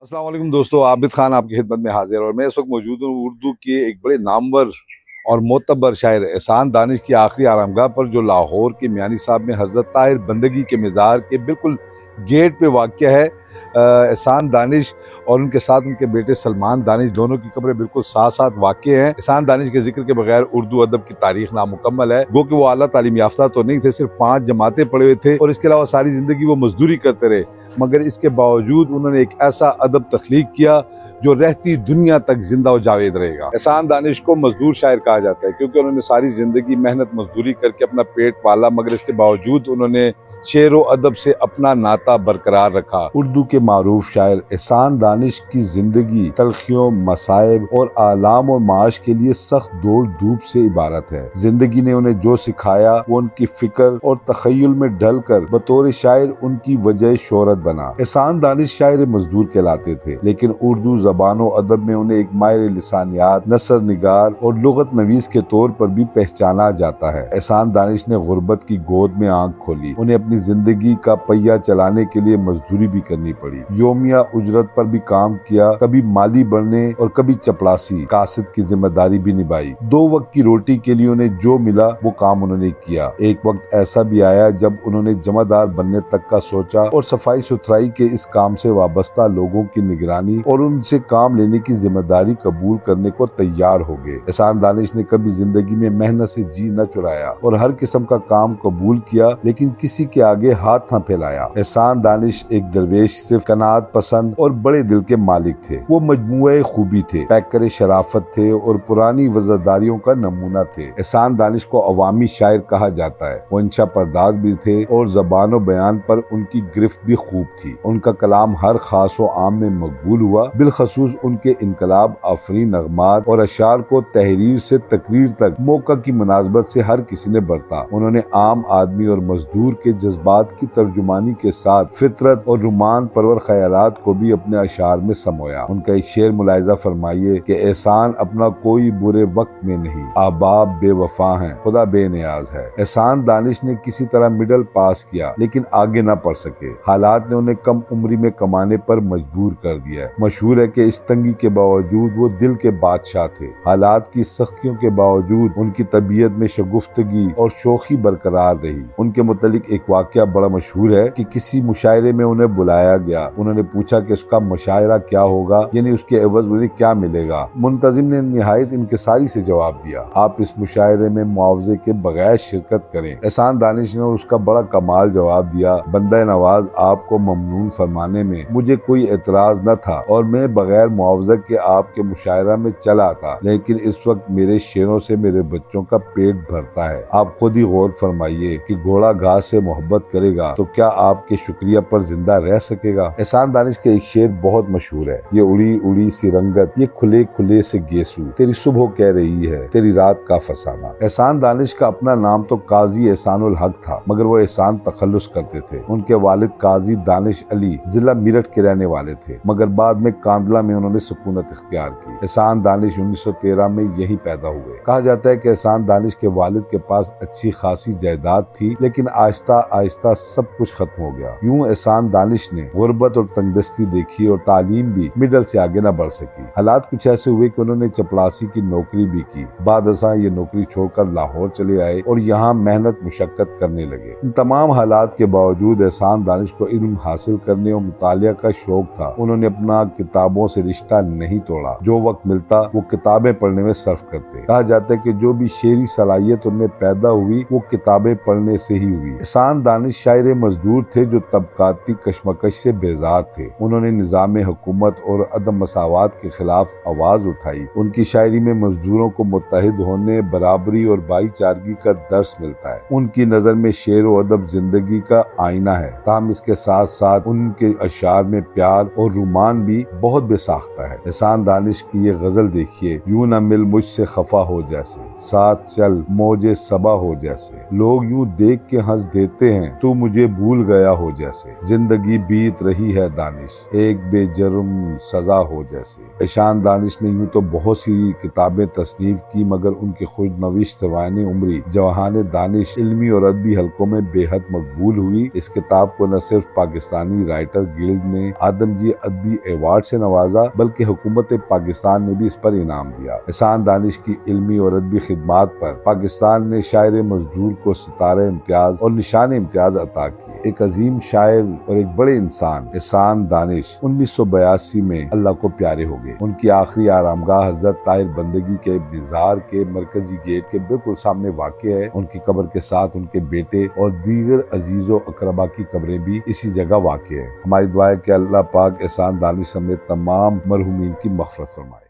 अस्सलाम वालेकुम दोस्तों, आबिद खान आपकी खिदमत में हाजिर और मैं इस वक्त मौजूद हूँ उर्दू के एक बड़े नामवर और मोतबर शायर एहसान दानिश की आखिरी आरामगाह पर, जो लाहौर के मियानी साहब में हज़रत ताहिर बंदगी के मज़ार के बिल्कुल गेट पे वाक़या है। एहसान दानिश और उनके साथ उनके बेटे सलमान दानिश दोनों की कब्रें बिल्कुल साथ साथ वाक़या हैं। एहसान दानिश के जिक्र के बगैर उर्दू अदब की तारीख नामुकम्मल है। गो कि वो आला तालीम याफ्ता तो नहीं थे, सिर्फ 5 जमातें पढ़े हुए थे और इसके अलावा सारी जिंदगी वो मजदूरी करते रहे, मगर इसके बावजूद उन्होंने एक ऐसा अदब तख्लीक किया जो रहती दुनिया तक जिंदा और जावेद रहेगा। एहसान दानिश को मजदूर शायर कहा जाता है क्योंकि उन्होंने सारी जिंदगी मेहनत मजदूरी करके अपना पेट पाला, मगर इसके बावजूद उन्होंने शेर व अदब से अपना नाता बरकरार रखा। उर्दू के मारूफ शायर एहसान दानिश की जिंदगी तलखियों, मसाइब और आलाम और माश के लिए सख्त दौड़ धूप से इबारत है। जिंदगी ने उन्हें जो सिखाया वो उनकी फिक्र और तखय्युल में ढल कर बतौर शायर उनकी वजह शोहरत बना। एहसान दानिश शायर मजदूर कहलाते थे, लेकिन उर्दू ज़बान व अदब में उन्हें एक माहिर लिसानियात, नसर निगार और लुगत नवीस के तौर पर भी पहचाना जाता है। एहसान दानिश ने गुर्बत की गोद में आंख खोली। उन्हें अपनी जिंदगी का पहिया चलाने के लिए मजदूरी भी करनी पड़ी। योमिया उजरत पर भी काम किया, कभी माली बनने और कभी चपड़ासी कासिद की जिम्मेदारी भी निभाई। 2 वक्त की रोटी के लिए उन्हें जो मिला वो काम उन्होंने किया। एक वक्त ऐसा भी आया जब उन्होंने जमादार बनने तक का सोचा और सफाई सुथराई के इस काम से वाबस्ता लोगों की निगरानी और उनसे काम लेने की जिम्मेदारी कबूल करने को तैयार हो गए। एहसान दानिश ने कभी जिंदगी में मेहनत से जी न चुराया और हर किस्म का काम कबूल किया, लेकिन किसी के आगे हाथ न फैलाया। एहसान दानिश एक दरवेश, सिर्फ कनात पसंद और बड़े दिल के मालिक थे। वो मजमूए खूबी थे, पैकर शराफत थे और पुरानी वफादारियों का नमूना थे। एहसान दानिश को अवामी शायर कहा जाता है। वो इंशा पर्दाज भी थे और ज़बान बयान पर उनकी गिरफ्त भी खूब थी। उनका कलाम हर खास व आम में मकबूल हुआ। बिलखसूस उनके इनकलाब आफरीन नगमात और अशार को तहरीर से तकरीर तक मौका की मुनासबत से हर किसी ने बरता। उन्होंने आम आदमी और मजदूर के जज्बात की तर्जुमानी के साथ फितरत और रुमान परवर ख्यालात को भी अपने अशार में समोया। उनका एक शेर मुलाहिजा फरमाइए कि एहसान अपना कोई बुरे वक्त में नहीं, आबाब बेवफा हैं, खुदा बेनियाज है। एहसान दानिश ने किसी तरह मिडल पास किया, लेकिन आगे न पढ़ सके। हालात ने उन्हें कम उम्री में कमाने पर मजबूर कर दिया। मशहूर है कि इस तंगी के बावजूद वो दिल के बादशाह थे। हालात की सख्तियों के बावजूद उनकी तबीयत में शगुफ्तगी और शोखी बरकरार रही। उनके मुतालिक एक वाकया बड़ा मशहूर है कि किसी मुशायरे में उन्हें बुलाया गया। उन्होंने पूछा कि उसका मुशायरा क्या होगा, यानी उसके एवज उन्हें क्या मिलेगा। मुंतजिम ने निहायत इनकिसारी से जवाब दिया, आप इस मुशायरे में मुआवजे के बगैर शिरकत करें। एहसान दानिश ने उसका बड़ा कमाल जवाब दिया, बंदा नवाज आपको ममनून फरमाने में मुझे कोई एतराज न था और मैं बगैर मुआवजा के आपके मुशायरा में चला आता, लेकिन इस वक्त मेरे शेरों से मेरे बच्चों का पेट भरता है। आप खुद ही गौर फरमाइए कि घोड़ा घास से मोहब्बत करेगा तो क्या आपके शुक्रिया पर जिंदा रह सकेगा। एहसान दानिश के एक शेर बहुत मशहूर है, ये उड़ी उड़ी सी रंगत, ये खुले खुले से गेसू, तेरी सुबह कह रही है, तेरी रात का फसाना। एहसान दानिश का अपना नाम तो काजी एहसानुल हक था, मगर वो एहसान तखल्लुस करते थे। उनके वालिद काजी दानिश अली जिला मेरठ के रहने वाले थे, मगर बाद में कांदला में उन्होंने सुकूनत इख्तियार की। एहसान दानिश 1913 में यही पैदा हुए। कहा जाता है कि एहसान दानिश के वालिद के पास अच्छी खासी जायदाद थी, लेकिन आहिस्ता आहिस्ता सब कुछ खत्म हो गया। यूं एहसान दानिश ने गुर्बत और तंगदस्ती देखी और तालीम भी मिडल से आगे न बढ़ सकी। हालात कुछ ऐसे हुए कि उन्होंने चपड़ासी की नौकरी भी की। बाद ये नौकरी छोड़कर लाहौर चले आए और यहाँ मेहनत मुशक्कत करने लगे। इन तमाम हालात के बावजूद एहसान दानिश को इल्म हासिल करने और मुतालिया का शौक था। उन्होंने अपना किताबों से रिश्ता नहीं तोड़ा। जो वक्त मिलता वो किताबें पढ़ने में सर्फ करते। कहा जाता है कि जो भी शेरी सलाहियत उनमें पैदा हुई वो किताबें पढ़ने से ही हुई। एहसान दानिश शायर मजदूर थे जो तबकाती कशमकश से बेजार थे। उन्होंने निज़ाम हुकूमत और अदम मसावात के खिलाफ आवाज उठाई। उनकी शायरी में मजदूरों को मुत्तहिद होने, बराबरी और भाईचारगी का दर्स मिलता है। उनकी नजर में शेर व अदब जिंदगी का आईना है, ताहम इसके साथ साथ उनके अशार में प्यार और रुमान भी बहुत बेसाख्ता है। एहसान दानिश की ये गजल देखिए, यूं न मिल मुझसे खफा हो जैसे, साथ चल मौजे सबा हो जैसे, लोग यूं देख के हंस देते हैं तू मुझे भूल गया हो जैसे, जिंदगी बीत रही है दानिश एक बेजुर्म सजा हो जैसे। एहसान दानिश ने यूं तो बहुत सी किताबें तसनीफ की, मगर उनकी खुद नविश सवाने उम्री जवाहान दानिश इल्मी और अदबी हलकों में बेहद मकबूल हुई। इस किताब को न सिर्फ पाकिस्तानी राइटर गिल्ड ने आदमजी अदबी अवार्ड से नवाजा, बल्कि हुकूमत पाकिस्तान ने भी इस पर इनाम दिया। एहसान दानिश की इल्मी और अदबी खिदमात पर पाकिस्तान ने शायर मजदूर को सितारे इम्तियाज और निशान इम्तियाज अता किए। एक अजीम शायर और एक बड़े इंसान एहसान दानिश 1982 में अल्लाह को प्यारे हो गए। उनकी आखिरी आरामगाह हजरत ताहिर बंदगी के बाजार के मरकजी गेट के बिल्कुल सामने वाक़ है। उनकी कब्र के साथ उनके बेटे और दीगर अजीजों अकरबा की कब्रें भी इसी जगह वाक़ है। हमारी दुआ है कि अल्लाह पाक एहसान दानिश समेत तमाम मरहूमीन की मग़फ़िरत फरमाए।